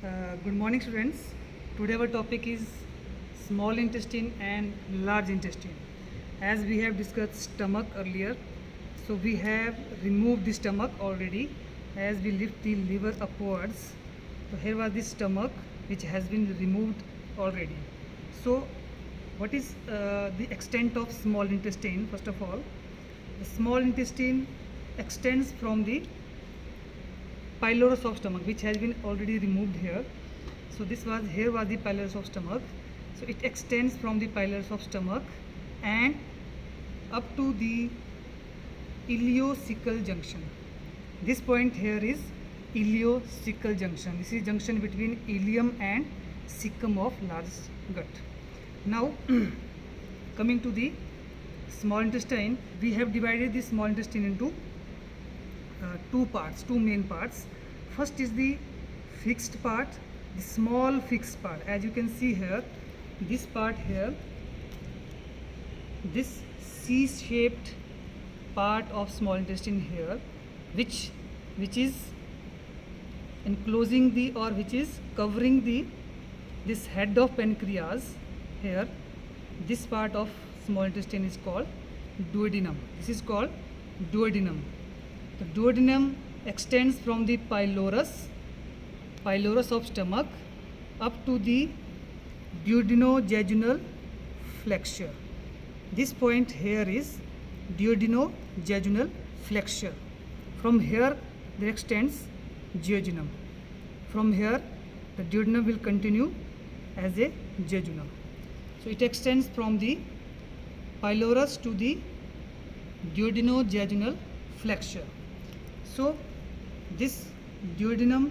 Good morning, students. Today our topic is small intestine and large intestine. As we have discussed stomach earlier, so we have removed the stomach already as we lift the liver upwards. So here was the stomach which has been removed already. So what is the extent of small intestine? First of all, the small intestine extends from the pylorus of stomach, which has been already removed here. So here was the pylorus of stomach. So it extends from the pylorus of stomach and up to the ileocecal junction. This point here is ileocecal junction. This is junction between ileum and cecum of large gut. Now coming to the small intestine, we have divided the small intestine into two main parts. First is the fixed part, the small fixed part. As you can see here, this part here, this C-shaped part of small intestine here, which is enclosing the, or which is covering this head of pancreas here. This part of small intestine is called duodenum. This is called duodenum. The duodenum extends from the pylorus of stomach up to the duodenojejunal flexure. This point here is duodenojejunal flexure. From here there extends jejunum. From here the duodenum will continue as a jejunum. So it extends from the pylorus to the duodenojejunal flexure. So this duodenum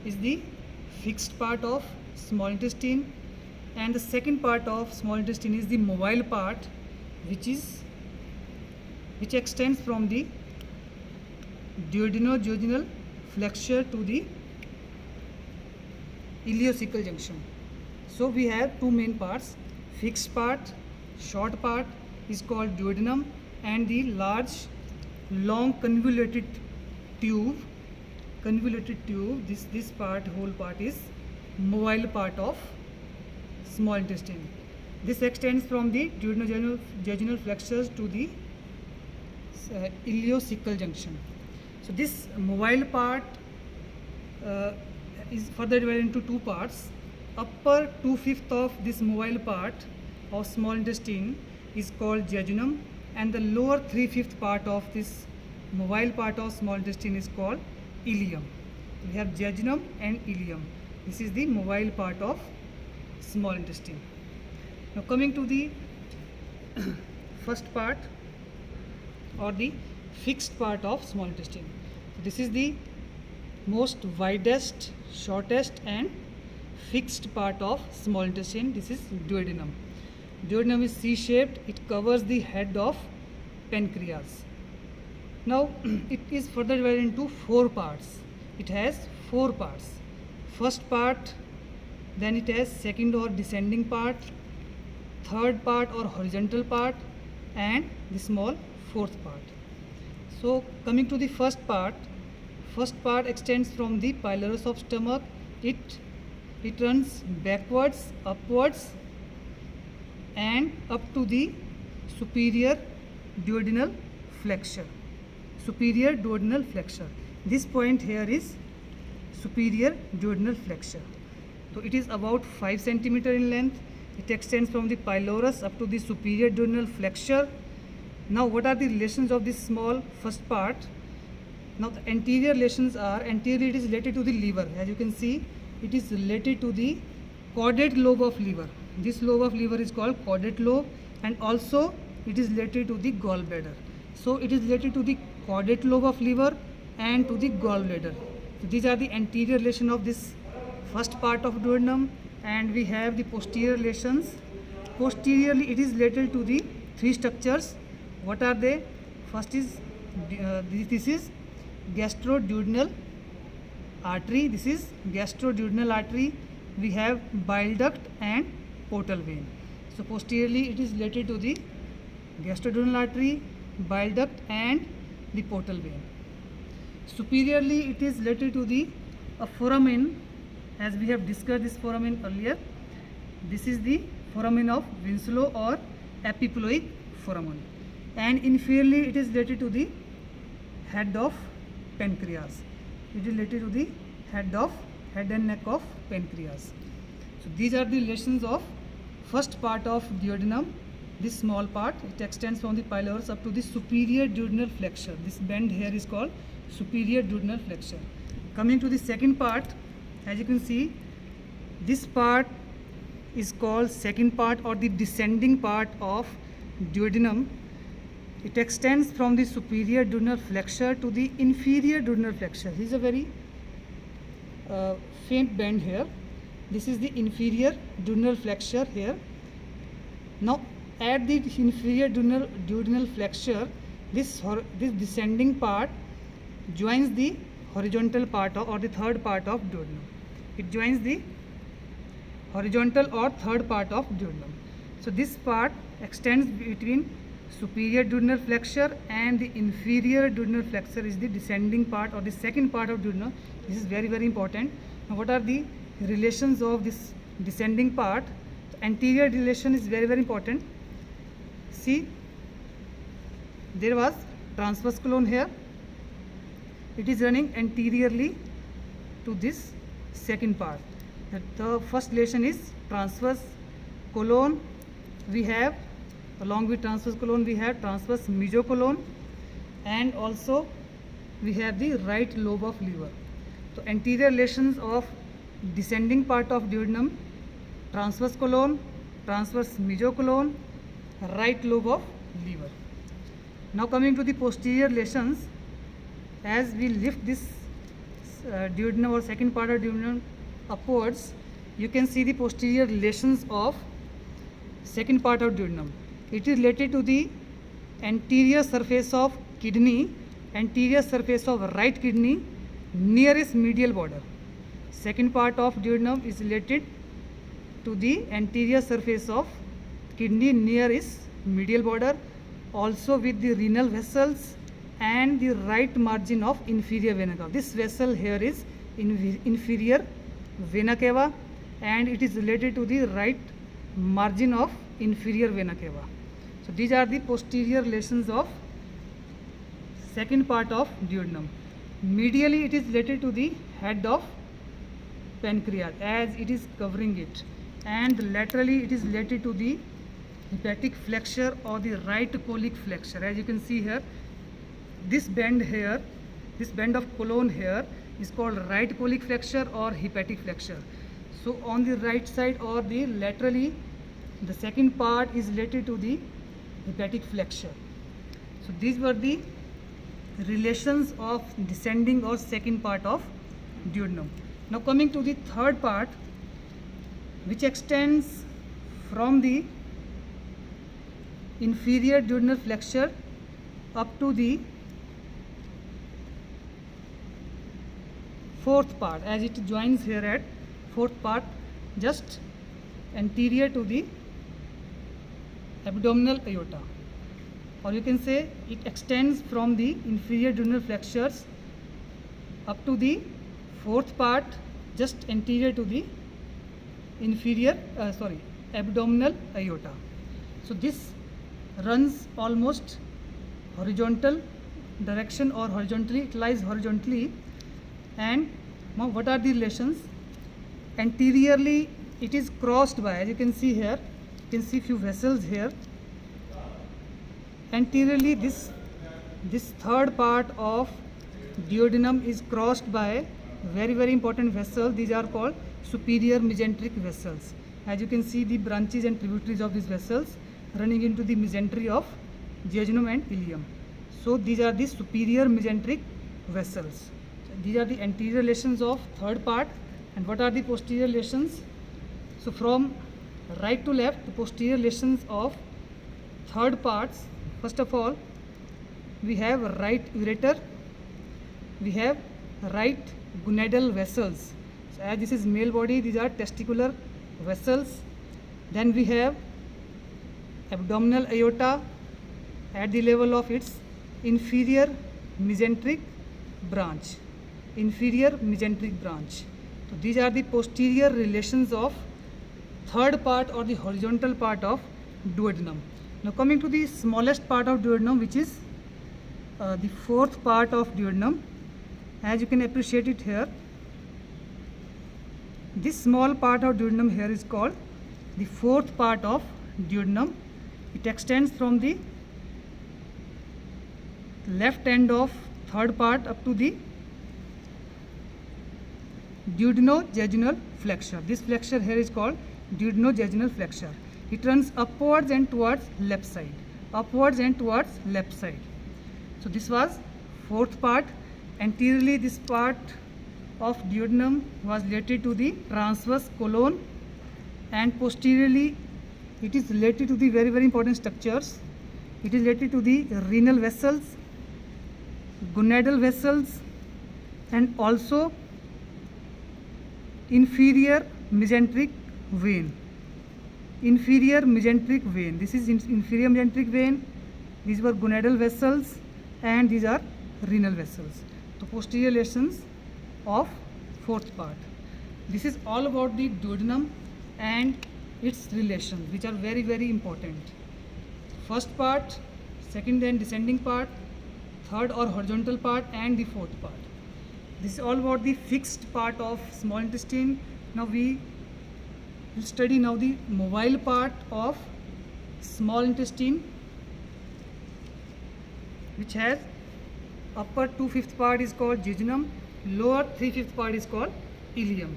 is the fixed part of small intestine, and the second part of small intestine is the mobile part, which extends from the duodenojejunal flexure to the ileocecal junction. So we have two main parts. Fixed part, short part is called duodenum, and the large long convoluted tube, this part, whole part, is mobile part of small intestine. This extends from the duodenojejunal flexures to the ileocecal junction. So this mobile part is further divided into two parts. Upper 2/5 of this mobile part of small intestine is called jejunum, and the lower 3/5 part of this mobile part of small intestine is called ileum. We have jejunum and ileum. This is the mobile part of small intestine. Now coming to the first part, or the fixed part of small intestine. This is the most widest, shortest and fixed part of small intestine. This is duodenum. Duodenum is C-shaped. It covers the head of pancreas. Now it is further divided into four parts. It has four parts. First part, then it has second or descending part, third part or horizontal part, and the small fourth part. So coming to the first part extends from the pylorus of stomach. It runs backwards, upwards, and up to the superior duodenal flexure. This point here is superior duodenal flexure. So it is about 5 cm in length. It extends from the pylorus up to the superior duodenal flexure. Now what are the relations of this small first part? Now the anterior relations are, anteriorly it is related to the liver. As you can see, it is related to the caudate lobe of liver. This lobe of liver is called caudate lobe, and also it is related to the gallbladder. So it is related to the caudate lobe of liver and to the gallbladder. So these are the anterior relation of this first part of duodenum, and we have the posterior relations. Posteriorly it is related to the three structures. What are they? First is this is gastroduodenal artery. This is gastroduodenal artery. We have bile duct and portal vein. So posteriorly it is related to the gastroduodenal artery, bile duct and the portal vein. Superiorly it is related to the foramen as we have discussed this foramen earlier. This is the foramen of Winslow or epiploic foramen, and inferiorly it is related to the head of pancreas. It is related to the head and neck of pancreas. So these are the relations of first part of duodenum. This small part, it extends from the pylorus up to the superior duodenal flexure. This bend here is called superior duodenal flexure. Coming to the second part, as you can see, this part is called second part or the descending part of duodenum. It extends from the superior duodenal flexure to the inferior duodenal flexure. This is a very faint bend here. This is the inferior duodenal flexure here. Now at the inferior duodenal flexure, this descending part joins the horizontal part or the third part of duodenum. It joins the horizontal or third part of duodenum. So this part extends between superior duodenal flexure and the inferior duodenal flexure is the descending part or the second part of duodenum. This is very, very important. Now what are the relations of this descending part? The anterior relation is very, very important. See, there was transverse colon here. It is running anteriorly to this second part. The first relation is transverse colon. We have, along with transverse colon, we have transverse mesocolon, and also we have the right lobe of liver. So anterior relations of descending part of duodenum: transverse colon, transverse mesocolon, right lobe of liver. Now coming to the posterior relations, as we lift this duodenum or second part of duodenum upwards, you can see the posterior relations of second part of duodenum. It is related to the anterior surface of kidney, anterior surface of right kidney, nearest medial border. Second part of duodenum is related to the anterior surface of kidney near its medial border, also with the renal vessels and the right margin of inferior vena cava. This vessel here is inferior vena cava, and it is related to the right margin of inferior vena cava. So these are the posterior relations of second part of duodenum. Medially it is related to the head of pancreas as it is covering it, and laterally it is related to the hepatic flexure or the right colic flexure. As you can see here, this bend here, this bend of colon here is called right colic flexure or hepatic flexure. So on the right side or the laterally, the second part is related to the hepatic flexure. So these were the relations of descending or second part of duodenum. Now coming to the third part, which extends from the inferior duodenal flexure up to the fourth part, as it joins here at fourth part, just anterior to the abdominal aorta, or you can say it extends from the inferior duodenal flexures up to the fourth part, just anterior to the abdominal aorta. So this runs almost horizontal direction or horizontally, it lies horizontally. And now what are the relations? Anteriorly it is crossed by, as you can see here, you can see few vessels here. Anteriorly this third part of duodenum is crossed by very, very important vessels. These are called superior mesenteric vessels. As you can see, the branches and tributaries of these vessels running into the mesentery of jejunum and ileum. So these are the superior mesenteric vessels. So these are the anterior relations of third part. And what are the posterior relations? So from right to left, the posterior relations of third parts. First of all, we have right ureter, we have right gonadal vessels. So as this is male body, these are testicular vessels. Then we have abdominal aorta at the level of its inferior mesenteric branch. Inferior mesenteric branch. So these are the posterior relations of third part or the horizontal part of duodenum. Now coming to the smallest part of duodenum, which is the fourth part of duodenum. As you can appreciate it here, this small part of duodenum here is called the fourth part of duodenum. It extends from the left end of third part up to the duodenojejunal flexure. This flexure here is called duodenojejunal flexure. It runs upwards and towards left side, upwards and towards left side. So this was fourth part. Anteriorly, this part of duodenum was related to the transverse colon, and posteriorly it is related to the very important structures. It is related to the renal vessels, gonadal vessels, and also inferior mesenteric vein. Inferior mesenteric vein. This is inferior mesenteric vein. These were gonadal vessels, and these are renal vessels. So posterior relations of fourth part. This is all about the duodenum and its relations, which are very important. First part, second and descending part, third or horizontal part, and the fourth part. This is all about the fixed part of small intestine. Now we will study now the mobile part of small intestine, which has upper 2/5 part is called jejunum, lower 3/5 part is called ileum.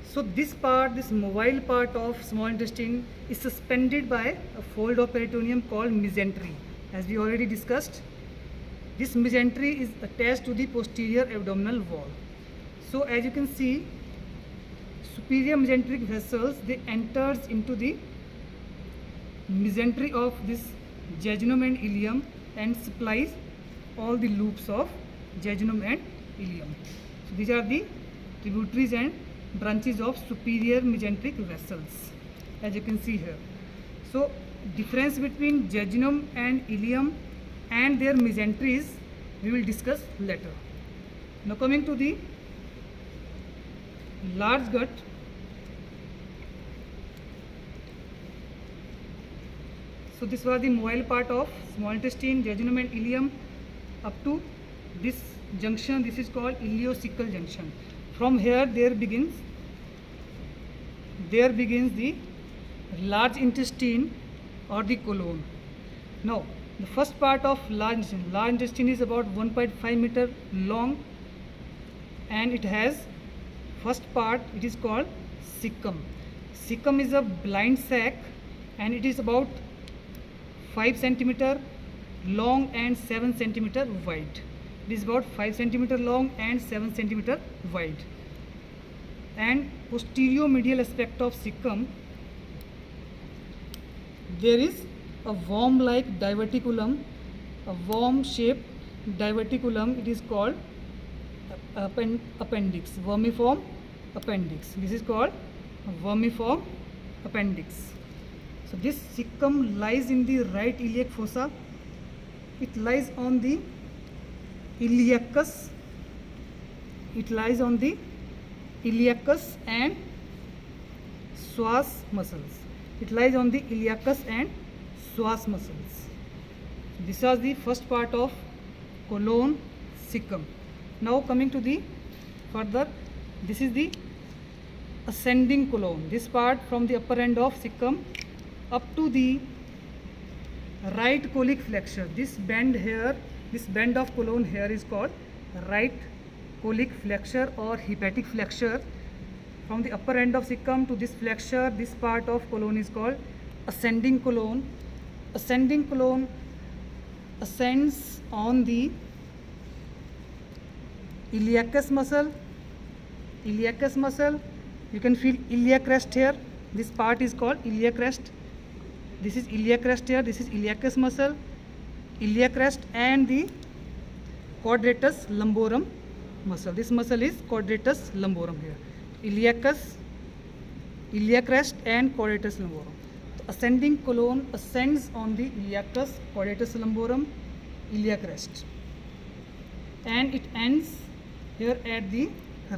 So this part, this mobile part of small intestine, is suspended by a fold of peritoneum called mesentery. As we already discussed, this mesentery is attached to the posterior abdominal wall. So as you can see, superior mesenteric vessels, they enters into the mesentery of this jejunum and ileum and supplies all the loops of jejunum and ileum. So these are the tributaries and branches of superior mesenteric vessels, as you can see here. So difference between jejunum and ileum and their mesenteries we will discuss later. Now coming to the large gut. So this was the mobile part of small intestine, jejunum and ileum up to this junction. This is called ileocecal junction. From here there begins the large intestine or the colon. Now the first part of large intestine is about 1.5 meter long, and it has first part, it is called cecum. Cecum is a blind sac, and it is about 5 centimeter long and 7 centimeter wide. It is about 5 centimeter long and 7 centimeter wide. And posterior medial aspect of cecum, there is a worm-like diverticulum, a worm-shaped diverticulum. It is called appendix, vermiform appendix. This is called vermiform appendix. So this cecum lies in the right iliac fossa. It lies on the iliacus. It lies on the iliacus and psoas muscles. It lies on the iliacus and psoas muscles. This is the first part of colon, cecum. Now coming to the further, this is the ascending colon. This part from the upper end of cecum up to the right colic flexure. This bend here, this bend of colon here is called right colic flexure or hepatic flexure. From the upper end of cecum to this flexure, this part of colon is called ascending colon. Ascending colon ascends on the iliacus muscle. Iliacus muscle, you can feel iliac crest here. This part is called iliac crest. This is iliac crest here. This is iliacus muscle, iliac crest, and the quadratus lumborum muscle. This muscle is quadratus lumborum here. Iliacus, iliac crest, and quadratus lumborum. So ascending colon ascends on the iliacus, quadratus lumborum, iliac crest, and it ends here at the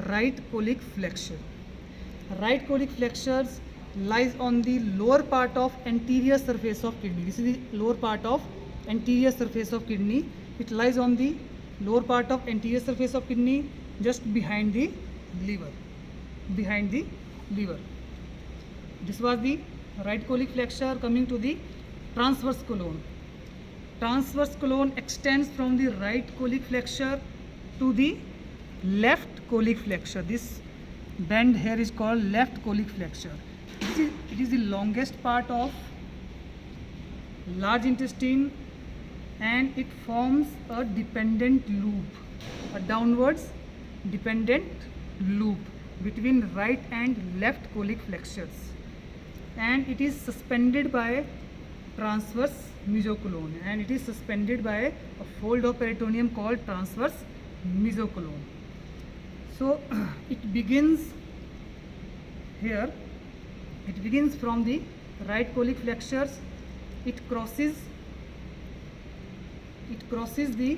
right colic flexure. Right colic flexures lies on the lower part of anterior surface of kidney. This is the lower part of anterior surface of kidney. It lies on the lower part of anterior surface of kidney, just behind the liver. Behind the liver. This was the right colic flexure. Coming to the transverse colon. Transverse colon extends from the right colic flexure to the left colic flexure. This bend here is called left colic flexure. It is the longest part of large intestine, and it forms a dependent loop, a downwards dependent loop between right and left colic flexures, and it is suspended by transverse mesocolon, and it is suspended by a fold of peritoneum called transverse mesocolon. So it begins here. It begins from the right colic flexures. It crosses the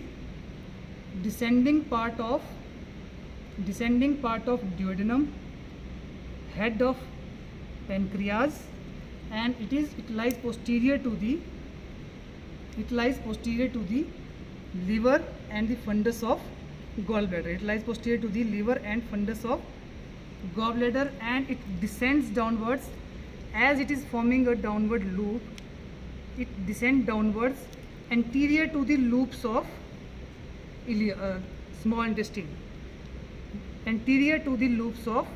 descending part of duodenum, head of pancreas, and it lies posterior to the liver and the fundus of gallbladder. It lies posterior to the liver and fundus of gallbladder, and it descends downwards. As it is forming a downward loop, it descends downwards anterior to the loops of small intestine. Anterior to the loops of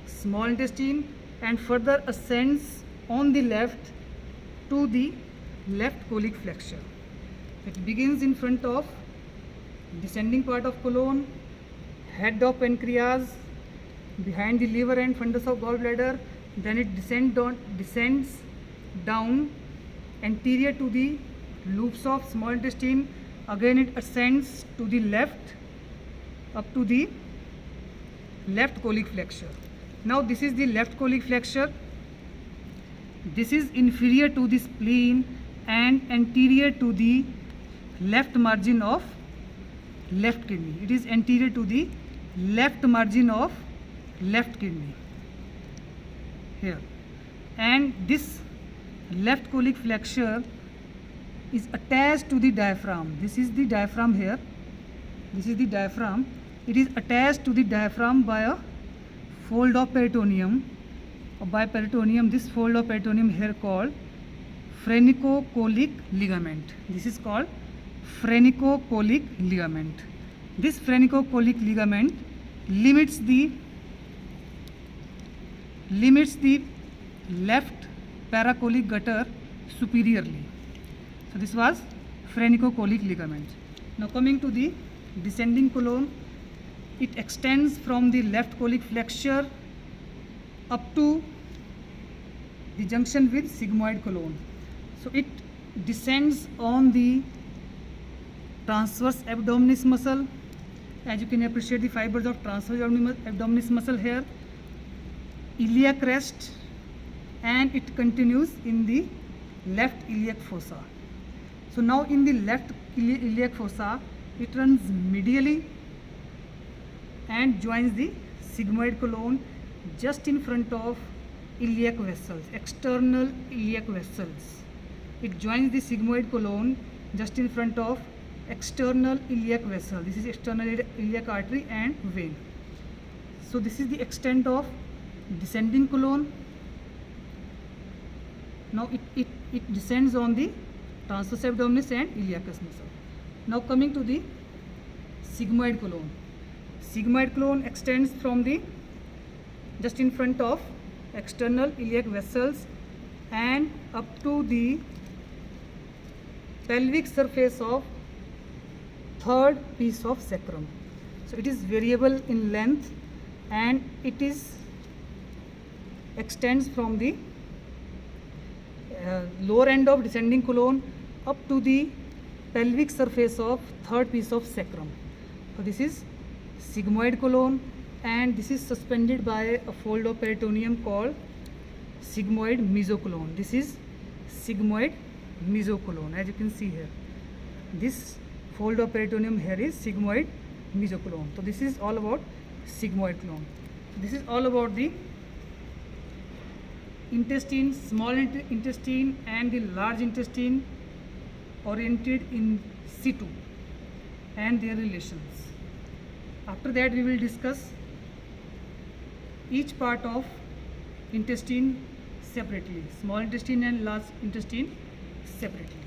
small intestine, and further ascends on the left to the left colic flexure. It begins in front of descending part of colon, head of pancreas, behind the liver and fundus of gallbladder. Then it descends down anterior to the loops of small intestine. Again it ascends to the left up to the left colic flexure. Now this is the left colic flexure. This is inferior to the spleen and anterior to the left margin of left kidney. It is anterior to the left margin of left kidney here, and this left colic flexure is attached to the diaphragm. This is the diaphragm here. This is the diaphragm. It is attached to the diaphragm by a fold of peritoneum, or by peritoneum. This fold of peritoneum here called phrenicocholic ligament. This is called phrenicocholic ligament. This phrenicocholic ligament limits the left paracolic gutter superiorly. So this was phrenicocholic ligament. Now coming to the descending colon, it extends from the left colic flexure up to the junction with sigmoid colon. So it descends on the transverse abdominis muscle. As you can appreciate the fibers of transverse abdominis muscle here, iliac crest, and it continues in the left iliac fossa. So now in the left iliac fossa, it runs medially and joins the sigmoid colon just in front of iliac vessels, external iliac vessels. It joins the sigmoid colon just in front of external iliac vessel. This is external iliac artery and vein. So this is the extent of descending colon. Now it descends on the transverse abdominis and iliacus muscle. Now coming to the sigmoid colon. Sigmoid colon extends from the just in front of external iliac vessels and up to the pelvic surface of third piece of sacrum. So it is variable in length, and it is extends from the lower end of descending colon up to the pelvic surface of third piece of sacrum. So this is sigmoid colon, and this is suspended by a fold of peritoneum called sigmoid mesocolon. This is sigmoid mesocolon, as you can see here. This fold of peritoneum here is sigmoid mesocolon. So this is all about sigmoid clone. This is all about the intestine, small intestine and the large intestine oriented in situ and their relations. After that we will discuss each part of intestine separately, small intestine and large intestine separately.